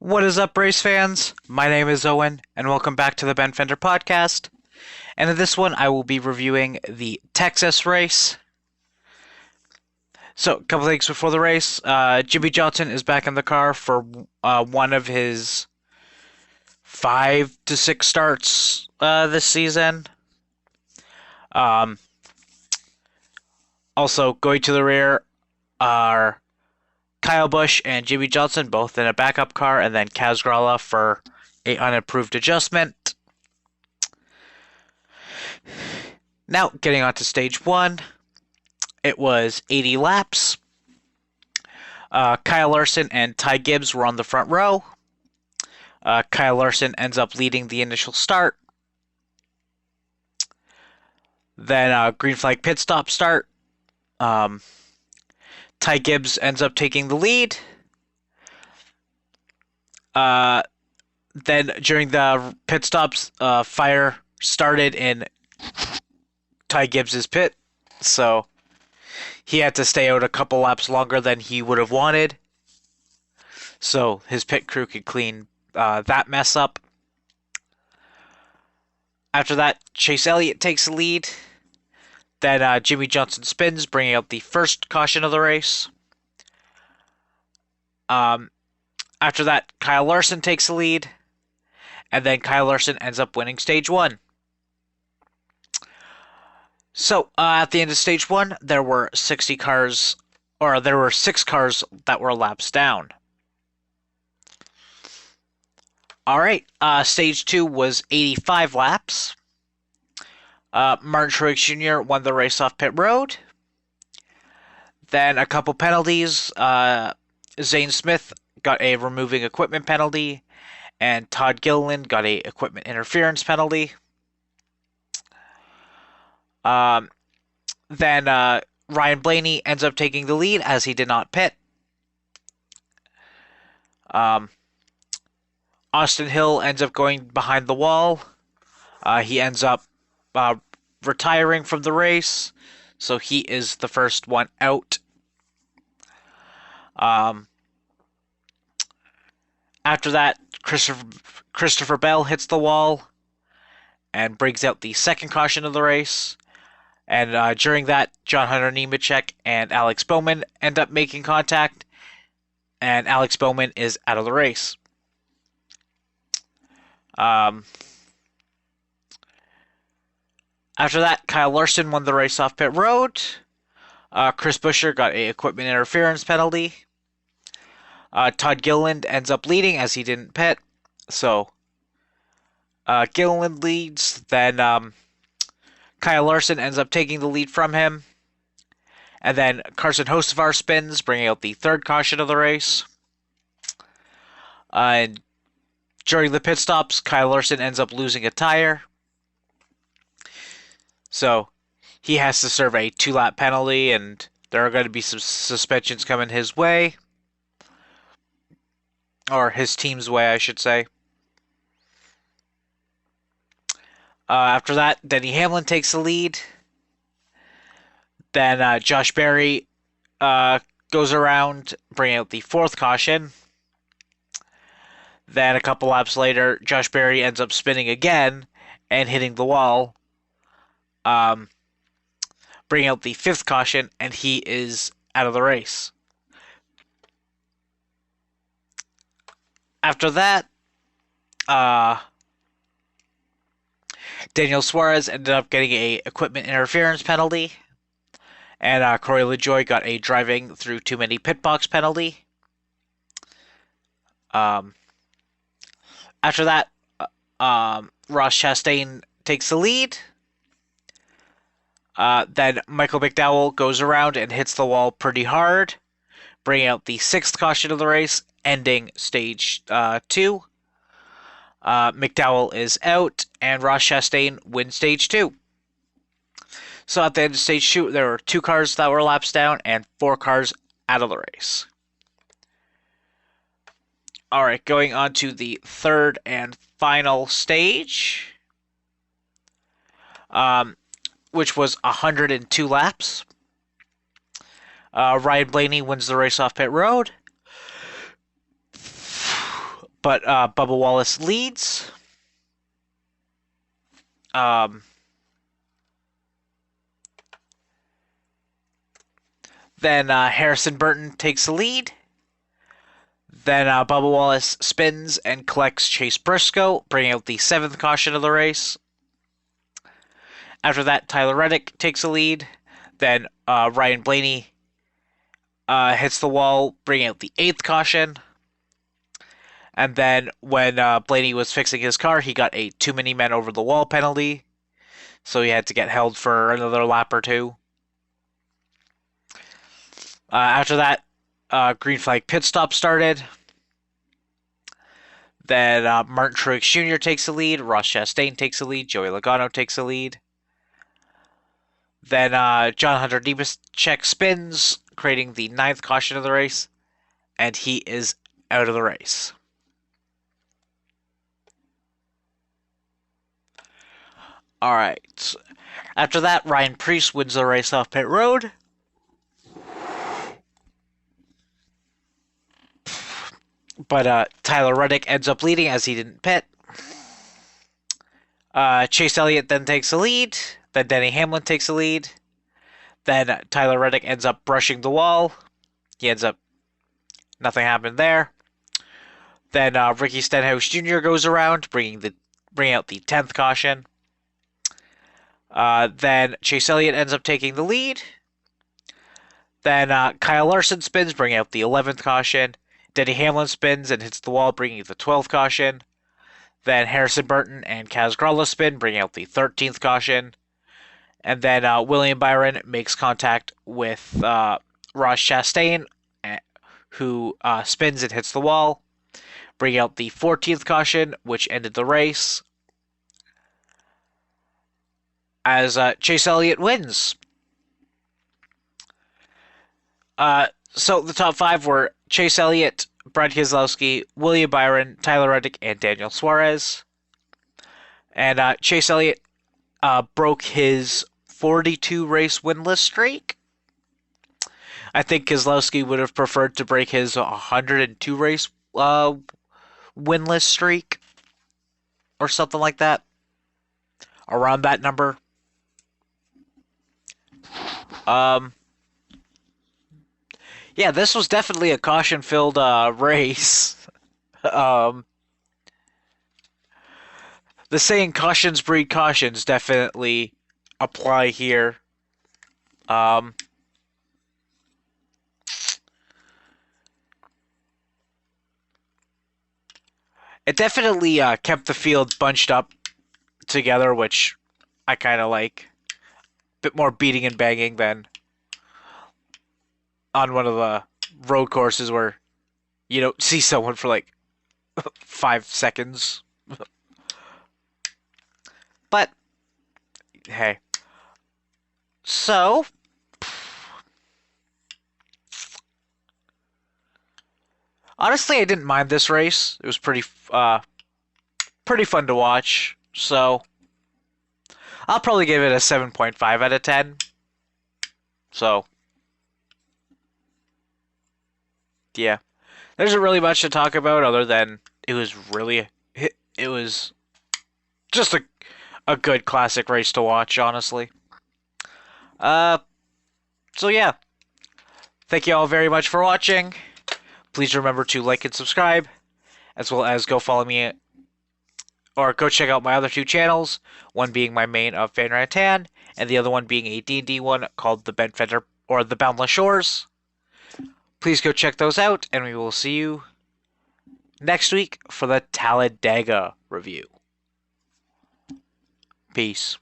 What is up, race fans? My name is Owen, and welcome back to the Ben Fender Podcast. And in this one, I will be reviewing the Texas race. So, a couple things before the race. Jimmy Johnson is back in the car for one of his 5 to 6 starts this season. Also, going to the rear are Kyle Busch and Jimmy Johnson, both in a backup car, and then Kaz Grala for a unapproved adjustment. Now, getting on to stage 1, it was 80 laps. Kyle Larson and Ty Gibbs were on the front row. Kyle Larson ends up leading the initial start. Then green flag pit stop start. Ty Gibbs ends up taking the lead. Then during the pit stops, fire started in Ty Gibbs's pit, so he had to stay out a couple laps longer than he would have wanted, so his pit crew could clean that mess up. After that, Chase Elliott takes the lead. Then Jimmy Johnson spins, bringing out the first caution of the race. After that, Kyle Larson takes the lead. And then Kyle Larson ends up winning stage 1. So, at the end of stage 1, there were 6 cars that were laps down. Alright, stage 2 was 85 laps. Martin Truex Jr. won the race off pit road. Then a couple penalties. Zane Smith got a removing equipment penalty, and Todd Gilliland got a equipment interference penalty. Then Ryan Blaney ends up taking the lead as he did not pit. Austin Hill ends up going behind the wall. He ends up retiring from the race, so he is the first one out. After that, Christopher Bell hits the wall and brings out the second caution of the race. And during that, John Hunter Nemechek and Alex Bowman end up making contact, and Alex Bowman is out of the race. After that, Kyle Larson won the race off pit road. Chris Buescher got a equipment interference penalty. Todd Gilliland ends up leading as he didn't pit. So, Gilliland leads. Then Kyle Larson ends up taking the lead from him. And then Carson Hocevar spins, bringing out the third caution of the race. And during the pit stops, Kyle Larson ends up losing a tire. So, he has to serve a 2-lap penalty, and there are going to be some suspensions coming his way. Or his team's way, I should say. After that, Denny Hamlin takes the lead. Then Josh Berry goes around, bringing out the fourth caution. Then a couple laps later, Josh Berry ends up spinning again and hitting the wall. Bringing out the fifth caution, and he is out of the race. After that, Daniel Suarez ended up getting a equipment interference penalty, and Corey LaJoie got a driving through too many pit box penalty. After that, Ross Chastain takes the lead. Then Michael McDowell goes around and hits the wall pretty hard, bringing out the sixth caution of the race, ending stage 2. McDowell is out, and Ross Chastain wins stage 2. So at the end of stage 2, there were 2 cars that were laps down and 4 cars out of the race. Alright, going on to the third and final stage, which was 102 laps. Ryan Blaney wins the race off pit road. but Bubba Wallace leads. Then Harrison Burton takes the lead. Then Bubba Wallace spins and collects Chase Briscoe, bringing out the 7th caution of the race. After that, Tyler Reddick takes the lead. Then Ryan Blaney hits the wall, bringing out the 8th caution. And then when Blaney was fixing his car, he got a too many men over the wall penalty. So he had to get held for another lap or two. After that, green flag pit stop started. Then Martin Truex Jr. takes the lead. Ross Chastain takes the lead. Joey Logano takes the lead. Then John Hunter Nemechek spins, creating the 9th caution of the race. And he is out of the race. Alright. After that, Ryan Preece wins the race off pit road. But Tyler Reddick ends up leading as he didn't pit. Chase Elliott then takes the lead. Then Denny Hamlin takes the lead. Then Tyler Reddick ends up brushing the wall. Nothing happened there. Then Ricky Stenhouse Jr. goes around, bringing out the 10th caution. Then Chase Elliott ends up taking the lead. Then Kyle Larson spins, bringing out the 11th caution. Denny Hamlin spins and hits the wall, bringing the 12th caution. Then Harrison Burton and Kaz Grala spin, bringing out the 13th caution. And then William Byron makes contact with Ross Chastain, who spins and hits the wall, bringing out the 14th caution, which ended the race. As Chase Elliott wins. So the top 5 were Chase Elliott, Brad Keselowski, William Byron, Tyler Reddick, and Daniel Suarez. And Chase Elliott broke his 42 race winless streak. I think Keselowski would have preferred to break his 102 race winless streak or something like that. Around that number. Yeah, this was definitely a caution-filled race. The saying "cautions breed cautions" definitely apply here. It definitely kept the field bunched up together, which I kind of like. A bit more beating and banging than on one of the road courses where you don't see someone for like 5 seconds. But, hey. So, honestly, I didn't mind this race. It was pretty fun to watch. So, I'll probably give it a 7.5 out of 10. So, yeah. There isn't really much to talk about other than it was just a good classic race to watch, honestly. So yeah. Thank you all very much for watching. Please remember to like and subscribe, as well as go follow me, or go check out my other 2 channels, one being my main of Fan Rantan, and the other one being a D&D one called The Bent Fender, or The Boundless Shores. Please go check those out, and we will see you next week for the Talladega review. Peace.